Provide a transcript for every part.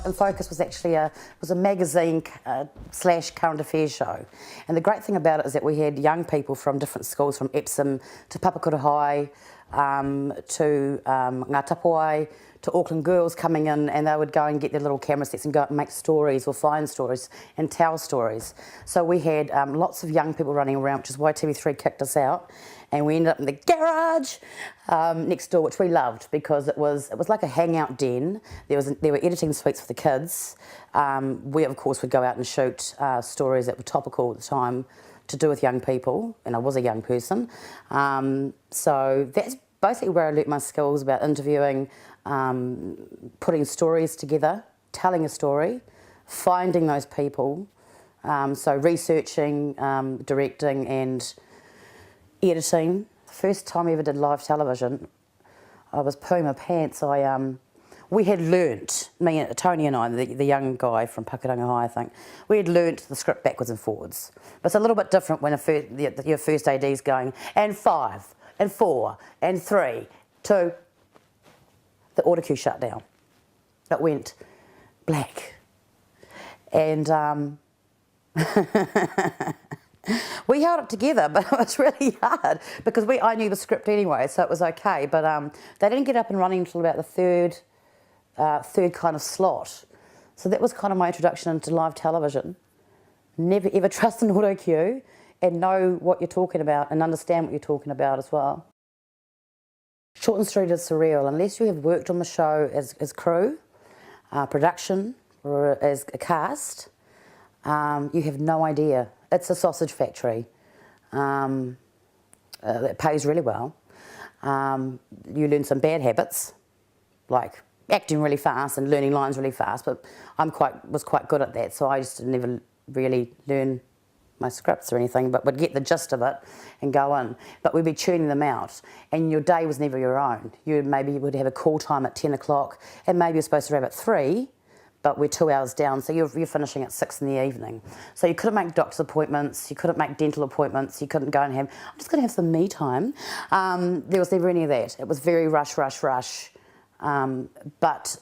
InFocus was actually a magazine slash current affairs show, and the great thing about it is that we had young people from different schools, from Epsom to Papakura High, to Ngātapuai, to Auckland girls coming in, and they would go and get their little camera sets and go out and make stories or find stories and tell stories. So we had lots of young people running around, which is why TV3 kicked us out, and we ended up in the garage next door, which we loved because it was like a hangout den. There were editing suites for the kids. We of course would go out and shoot stories that were topical at the time to do with young people, and I was a young person. So that's basically where I learnt my skills about interviewing, putting stories together, telling a story, finding those people, so researching, directing and editing. The first time I ever did live television, I was pooing my pants. We had learnt, Tony and I, the young guy from Pakuranga High, I think, we had learnt the script backwards and forwards. But it's a little bit different when your first AD's going, and 5, and 4, and 3, 2, the auto cue shut down. It went black. And we held it together, but it was really hard because I knew the script anyway, so it was okay. But they didn't get up and running until about the third kind of slot. So that was kind of my introduction into live television. Never ever trust an auto cue and know what you're talking about and understand what you're talking about as well. Shortland Street is surreal. Unless you have worked on the show as crew, production, or as a cast, you have no idea. It's a sausage factory that pays really well. You learn some bad habits, like acting really fast and learning lines really fast, but was quite good at that, so I just never really learn my scripts or anything, but would get the gist of it and go in. But we'd be tuning them out, and your day was never your own. Maybe you would have a call time at 10 o'clock, and maybe you're supposed to wrap at 3, but we're 2 hours down, so you're finishing at 6 in the evening. So you couldn't make doctor's appointments, you couldn't make dental appointments, you couldn't go and I'm just going to have some me time. There was never any of that. It was very rush, rush, rush. But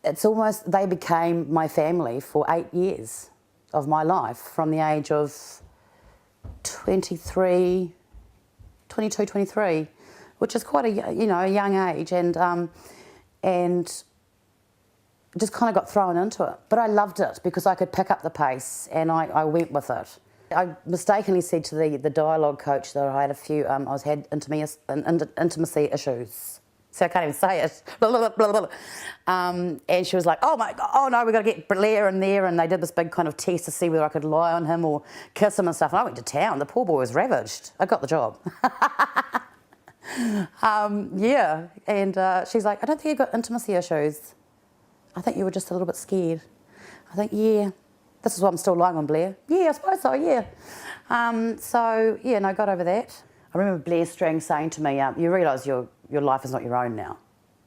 it's almost, they became my family for 8 years of my life, from the age of 22, 23, which is quite a young age, and just kind of got thrown into it. But I loved it because I could pick up the pace and I went with it. I mistakenly said to the dialogue coach that I had had intimacy issues. So I can't even say it. Blah, blah, blah, blah. And she was like, oh my God, oh no, we've got to get Blair in there. And they did this big kind of test to see whether I could lie on him or kiss him and stuff. And I went to town. The poor boy was ravaged. I got the job. Yeah. And she's like, I don't think you've got intimacy issues. I think you were just a little bit scared. I think, yeah. This is why I'm still lying on Blair. Yeah, I suppose so, yeah. So, yeah, no, I got over that. I remember Blair Strang saying to me, you realise your life is not your own now.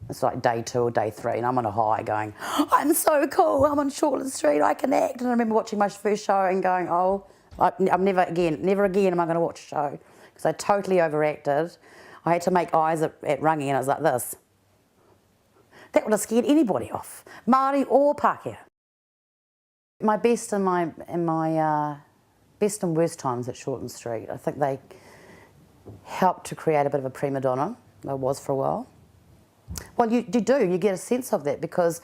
It's like day 2 or day 3, and I'm on a high going, I'm so cool, I'm on Shortland Street, I can act. And I remember watching my first show and going, oh, I'm never again am I going to watch a show. Because I totally overacted. I had to make eyes at Rangi, and I was like this. That would have scared anybody off, Māori or Pākehā. My best and best and worst times at Shortland Street, I think they helped to create a bit of a prima donna. I was for a while. Well, you get a sense of that, because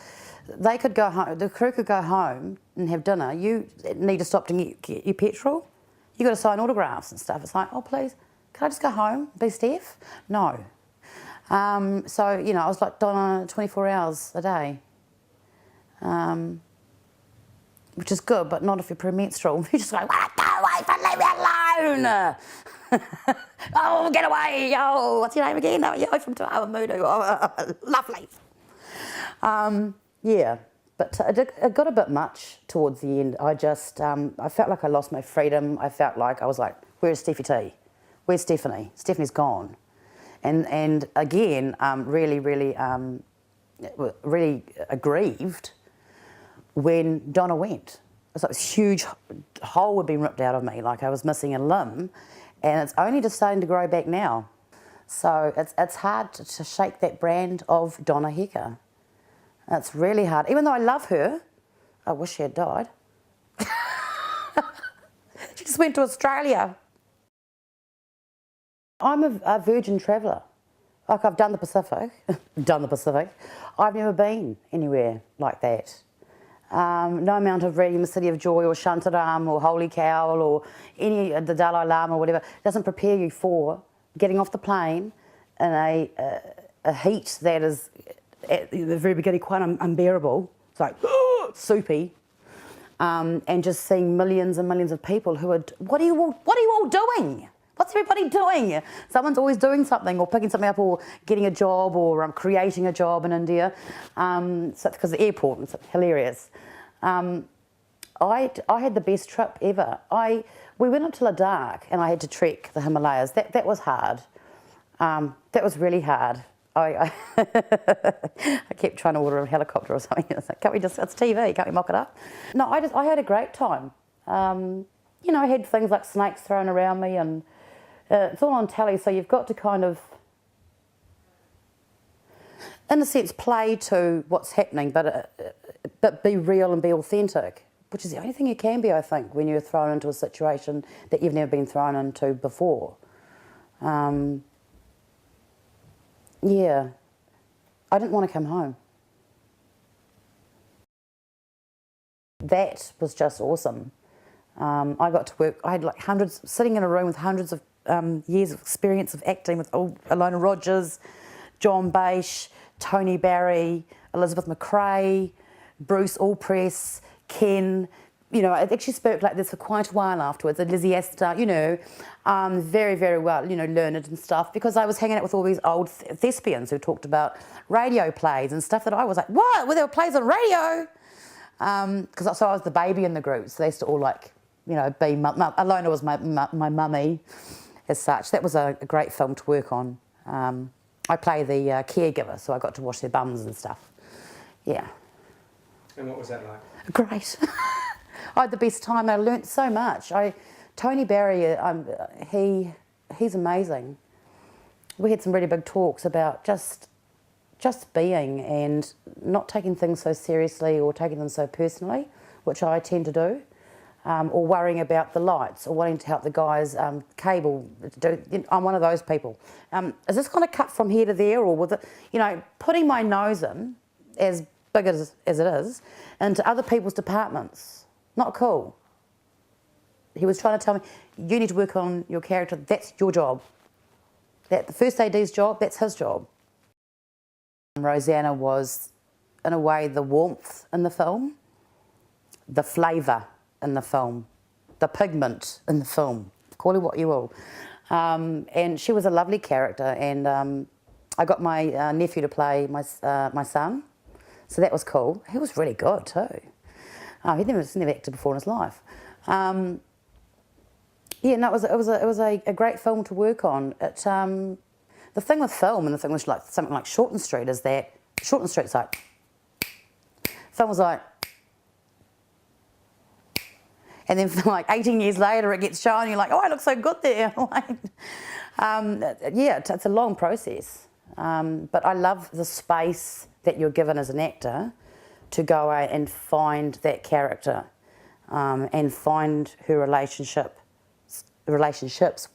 they could go home, the crew could go home and have dinner. You need to stop to get your petrol. You got to sign autographs and stuff. It's like, oh please, can I just go home, be Steph? No. So, I was like Donna 24 hours a day. Which is good, but not if you're premenstrual. You're just like, go away, leave me alone. Oh, get away, yo, what's your name again? Oh, yo, from Tauevihi. Oh, lovely. Yeah, but it got a bit much towards the end. I felt like I lost my freedom. I felt like I was like, where's Steffi T? Where's Stephanie? Stephanie's gone. And again, really aggrieved when Donna went. It was like this huge hole had been ripped out of me, like I was missing a limb, and it's only just starting to grow back now. So it's hard to shake that brand of Donna Heka. It's really hard. Even though I love her, I wish she had died. She just went to Australia. I'm a virgin traveller. Like, I've done the Pacific, I've never been anywhere like that. No amount of reading the City of Joy or Shantaram or Holy Cow or any the Dalai Lama or whatever doesn't prepare you for getting off the plane in a heat that is at the very beginning quite unbearable. It's like soupy, and just seeing millions and millions of people who are what are you all doing? What's everybody doing? Someone's always doing something or picking something up or getting a job or creating a job in India. So because the airport, it's hilarious. I had the best trip ever. We went up to Ladakh and I had to trek the Himalayas. That was hard. That was really hard. I kept trying to order a helicopter or something. It's like, can't we just? It's TV. Can't we mock it up? No, I had a great time. You know, I had things like snakes thrown around me and. It's all on telly, so you've got to kind of, in a sense, play to what's happening, but be real and be authentic, which is the only thing you can be, I think, when you're thrown into a situation that you've never been thrown into before. Yeah, I didn't want to come home. That was just awesome. I got to work, I had like hundreds, sitting in a room with hundreds of years of experience of acting with Alona Rogers, John Bache, Tony Barry, Elizabeth McRae, Bruce Allpress, Ken. You know, I actually spoke like this for quite a while afterwards, and Lizzie Astor, you know, very, very well, you know, learned and stuff, because I was hanging out with all these old thespians who talked about radio plays and stuff that I was like, what? Well, there were plays on radio? Because I was the baby in the group, so they used to all like, you know, be, Alona was my mummy as such. That was a great film to work on. I play the caregiver, so I got to wash their bums and stuff. Yeah. And what was that like? Great. I had the best time. I learnt so much. Tony Barry, he's amazing. We had some really big talks about just being and not taking things so seriously or taking them so personally, which I tend to do. Or worrying about the lights, or wanting to help the guys cable. I'm one of those people. Is this going to cut from here to there, or with it? You know, putting my nose in, as big as it is, into other people's departments. Not cool. He was trying to tell me, you need to work on your character. That's your job. That the first AD's job. That's his job. Rosanna was, in a way, the warmth in the film, the flavour in the film, the pigment in the film, call it what you will. And she was a lovely character, and I got my nephew to play my son, so that was cool. He was really good too. He'd never acted before in his life. Yeah, no, it was a great film to work on. The thing with film and the thing with like something like Shortland Street is that Shortland Street's like, film was like, and then for like 18 years later it gets shown and you're like, oh, I look so good there. Yeah, it's a long process. But I love the space that you're given as an actor to go out and find that character and find her relationships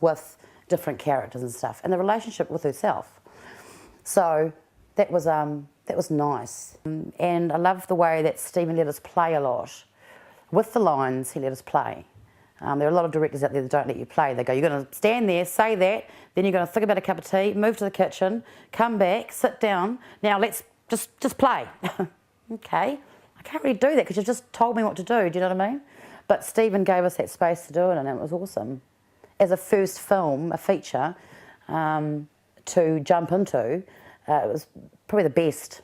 with different characters and stuff, and the relationship with herself. So that was nice. And I love the way that Stephen let us play a lot. With the lines, he let us play. There are a lot of directors out there that don't let you play. They go, you're going to stand there, say that, then you're going to think about a cup of tea, move to the kitchen, come back, sit down. Now let's just play. Okay, I can't really do that because you've just told me what to do. Do you know what I mean? But Stephen gave us that space to do it, and it was awesome. As a first film, a feature, to jump into, it was probably the best.